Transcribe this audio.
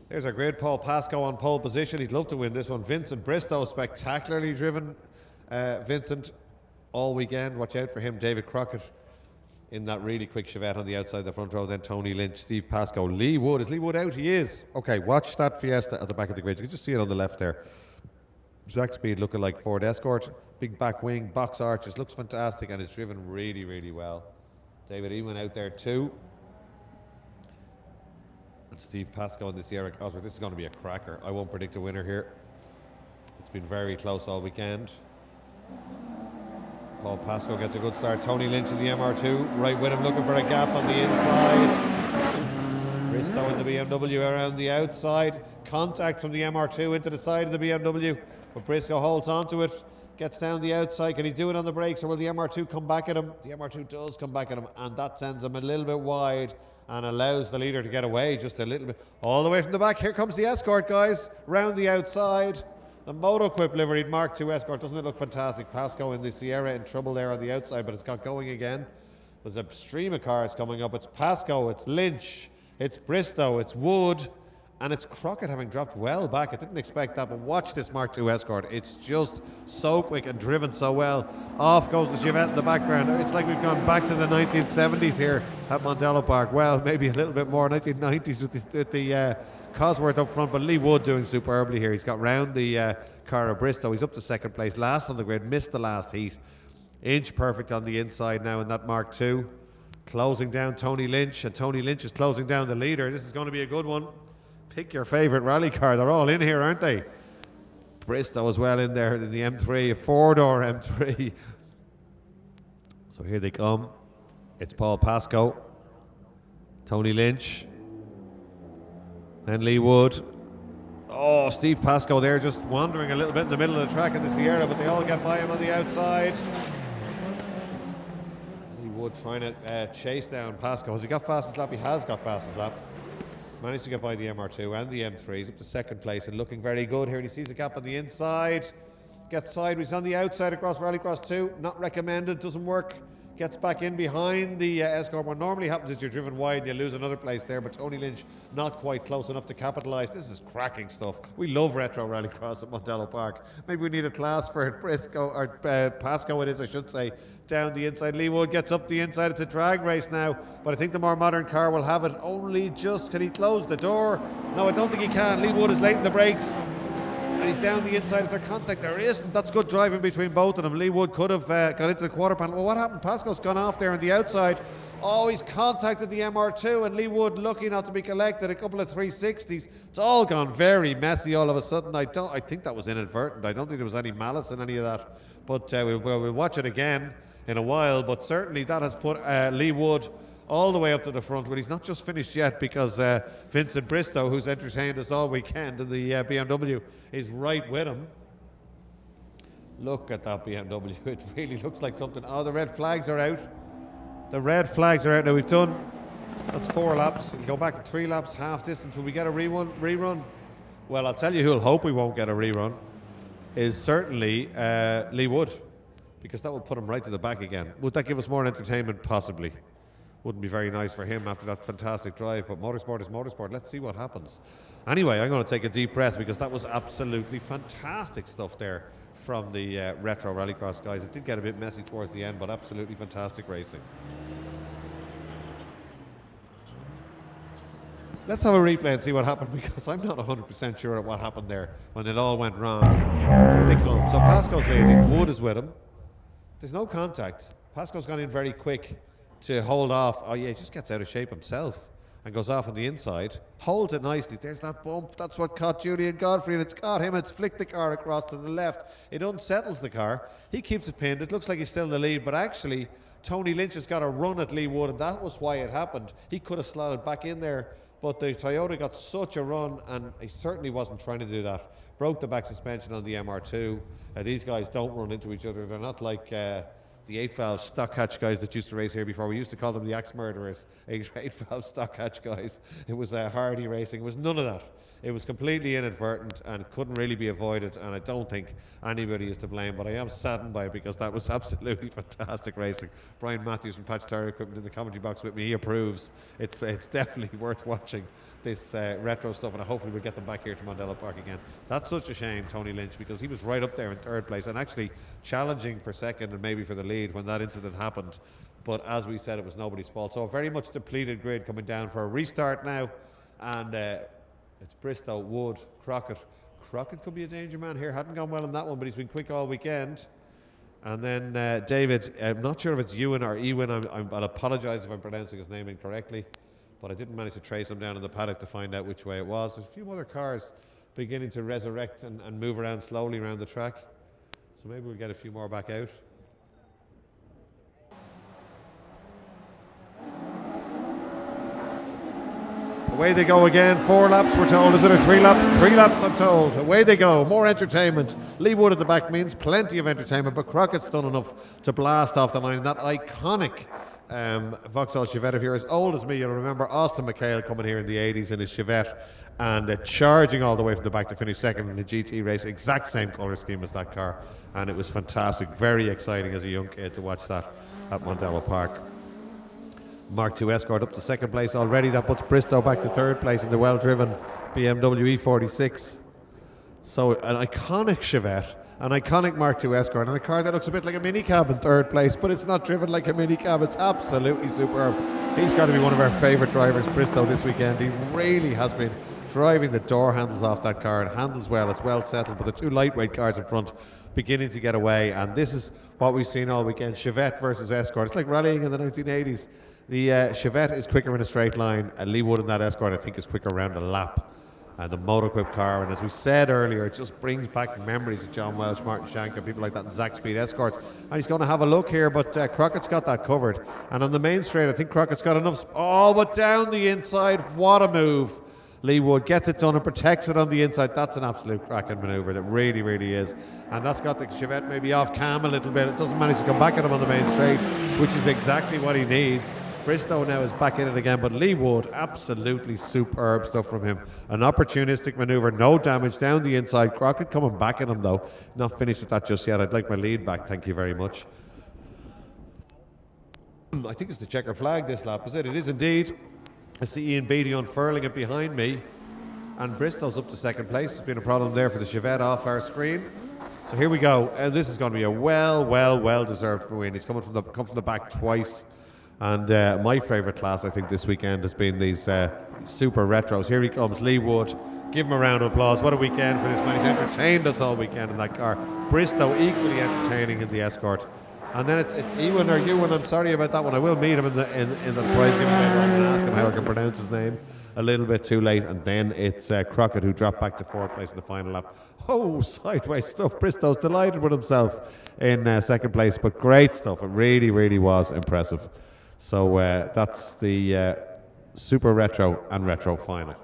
There's our grid. Paul Pascoe on pole position. He'd love to win this one. Vincent Bristow, spectacularly driven. Vincent all weekend. Watch out for him. David Crockett in that really quick Chevette on the outside of the front row. Then Tony Lynch, Steve Pascoe. Lee Wood. Is Lee Wood out? He is. Okay, watch that Fiesta at the back of the grid. You can just see it on the left there. Zach Speed looking like Ford Escort. Big back wing, box arches. Looks fantastic and is driven really, really well. David Ewan out there too. And Steve Pascoe in the Sierra Cosworth. This is going to be a cracker. I won't predict a winner here. It's been very close all weekend. Paul Pascoe gets a good start. Tony Lynch in the MR2. Right with him looking for a gap on the inside. Bristow in the BMW around the outside. Contact from the MR2 into the side of the BMW. But Briscoe holds on to it. Gets down the outside. Can he do it on the brakes or will the MR2 come back at him? The MR2 does come back at him and that sends him a little bit wide and allows the leader to get away just a little bit. All the way from the back. Here comes the Escort, guys. Round the outside. The Motoquip liveried Mark II Escort. Doesn't it look fantastic? Pascoe in the Sierra in trouble there on the outside, but it's got going again. There's a stream of cars coming up. It's Pascoe, it's Lynch, it's Bristow, it's Wood, and it's Crockett having dropped well back. I didn't expect that, but watch this Mark II Escort. It's just so quick and driven so well. Off goes the Chevette in the background. It's like we've gone back to the 1970s here at Mondello Park. Well, maybe a little bit more 1990s with the Cosworth up front, but Lee Wood doing superbly here. He's got round the car of Bristow. He's up to second place, last on the grid, missed the last heat. Inch perfect on the inside now in that Mark II. Closing down Tony Lynch, and Tony Lynch is closing down the leader. This is going to be a good one. Pick your favourite rally car. They're all in here, aren't they? Bristow as well in there in the M3, a four-door M3. So here they come. It's Paul Pascoe, Tony Lynch, and Lee Wood. Oh, Steve Pascoe there just wandering a little bit in the middle of the track in the Sierra, but they all get by him on the outside. Lee Wood trying to chase down Pascoe. Has he got fastest lap? He has got fastest lap. Managed to get by the MR2 and the M3. He's up to second place and looking very good here. And he sees a gap on the inside. Gets sideways on the outside across Rallycross 2. Not recommended, doesn't work. Gets back in behind the Escort. What normally happens is you're driven wide and you lose another place there, but Tony Lynch not quite close enough to capitalise. This is cracking stuff. We love retro Rallycross at Mondello Park. Maybe we need a class for Briscoe, or Pascoe it is, I should say, down the inside. Lee Wood gets up the inside. It's a drag race now, but I think the more modern car will have it only just. Can he close the door? No, I don't think he can. Lee Wood is late in the brakes. And he's down the inside. Is there contact? There isn't. That's good driving between both of them. Lee Wood could have got into the quarter panel. Well, what happened? Pascoe's gone off there on the outside. Oh, he's contacted the MR2 and Lee Wood lucky not to be collected. A couple of 360s. It's all gone very messy all of a sudden. I think that was inadvertent. I don't think there was any malice in any of that. But we'll watch it again in a while. But certainly that has put Lee Wood all the way up to the front, but he's not just finished yet because Vincent Bristow, who's entertained us all weekend in the BMW, is right with him. Look at that BMW. It really looks like something. Oh, the red flags are out. The red flags are out. Now we've done, that's 4 laps. We'll go back 3 laps, half distance. Will we get a rerun? Well, I'll tell you who'll hope we won't get a rerun is certainly Lee Wood, because that will put him right to the back again. Would that give us more entertainment? Possibly. Wouldn't be very nice for him after that fantastic drive, but motorsport is motorsport. Let's see what happens. Anyway, I'm going to take a deep breath because that was absolutely fantastic stuff there from the Retro Rallycross guys. It did get a bit messy towards the end, but absolutely fantastic racing. Let's have a replay and see what happened, because I'm not 100% sure of what happened there when it all went wrong. Here they come. So Pascoe's leading. Wood is with him. There's no contact. Pascoe's gone in very quick to hold off. Oh yeah, he just gets out of shape himself and goes off on the inside. Holds it nicely. There's that bump. That's what caught Julian Godfrey, and it's caught him. It's flicked the car across to the left. It unsettles the car. He keeps it pinned. It looks like he's still in the lead, but actually Tony Lynch has got a run at Lee Wood, and that was why it happened. He could have slotted back in there, but the Toyota got such a run, and he certainly wasn't trying to do that. Broke the back suspension on the MR2. These guys don't run into each other. They're not like the 8-valve stock hatch guys that used to race here before. We used to call them the axe murderers, 8-valve stock hatch guys. It was Hardy racing. It was none of that. It was completely inadvertent and couldn't really be avoided, and I don't think anybody is to blame, but I am saddened by it because that was absolutely fantastic racing. Brian Matthews from Patch Tire Equipment in the commentary box with me, he approves. It's definitely worth watching this retro stuff, and hopefully we'll get them back here to Mondello Park again. That's such a shame, Tony Lynch, because he was right up there in third place and actually challenging for second and maybe for the lead when that incident happened. But as we said, it was nobody's fault. So a very much depleted grid coming down for a restart now, and it's Bristow, Wood, Crockett. Crockett could be a danger man here. Hadn't gone well in that one, but he's been quick all weekend. And then David, I'm not sure if it's Ewan or Ewan. I'll apologise if I'm pronouncing his name incorrectly, but I didn't manage to trace him down in the paddock to find out which way it was. There's a few other cars beginning to resurrect and move around slowly around the track. So maybe we'll get a few more back out. Away they go again. 4 laps, we're told. Is it, or 3 laps? 3 laps, I'm told. Away they go. More entertainment. Lee Wood at the back means plenty of entertainment, but Crockett's done enough to blast off the line. That iconic Vauxhall Chevette. If you're as old as me, you'll remember Austin McHale coming here in the 80s in his Chevette and charging all the way from the back to finish second in the GT race. Exact same colour scheme as that car. And it was fantastic. Very exciting as a young kid to watch that at Mondello Park. Mark II Escort up to second place already. That puts Bristow back to third place in the well-driven BMW E46. So an iconic Chevette, an iconic Mark II Escort, and a car that looks a bit like a minicab in third place, but it's not driven like a minicab. It's absolutely superb. He's got to be one of our favourite drivers, Bristow, this weekend. He really has been driving the door handles off that car. It handles well, it's well settled, but the two lightweight cars in front beginning to get away, and this is what we've seen all weekend, Chevette versus Escort. It's like rallying in the 1980s. The Chevette is quicker in a straight line. Lee Wood in that Escort, I think, is quicker around a lap. And the Motor-Equip car, and as we said earlier, it just brings back memories of John Welsh, Martin Shank, and people like that in Zach Speed Escorts. And he's going to have a look here, but Crockett's got that covered. And on the main straight, I think Crockett's got enough. Oh, but down the inside, what a move. Lee Wood gets it done and protects it on the inside. That's an absolute cracking manoeuvre. That really, really is. And that's got the Chevette maybe off cam a little bit. It doesn't manage to come back at him on the main straight, which is exactly what he needs. Bristow now is back in it again, but Lee Wood, absolutely superb stuff from him. An opportunistic manoeuvre, no damage down the inside. Crockett coming back at him though. Not finished with that just yet. I'd like my lead back, thank you very much. I think it's the checkered flag this lap, is it? It is indeed. I see Ian Beattie unfurling it behind me, and Bristow's up to second place. There's been a problem there for the Chevette off our screen. So here we go, and this is going to be a well-deserved win. He's come from the back twice. And my favourite class, I think, this weekend has been these super retros. Here he comes, Lee Wood. Give him a round of applause. What a weekend for this man. He's entertained us all weekend in that car. Bristow equally entertaining in the Escort. And then it's Ewan or Ewan. I'm sorry about that one. I will meet him in the prize giving later on and ask him how I can pronounce his name. A little bit too late. And then it's Crockett who dropped back to fourth place in the final lap. Oh, sideways stuff. Bristow's delighted with himself in second place. But great stuff. It really, really was impressive. So that's the Super Retro and Retro final.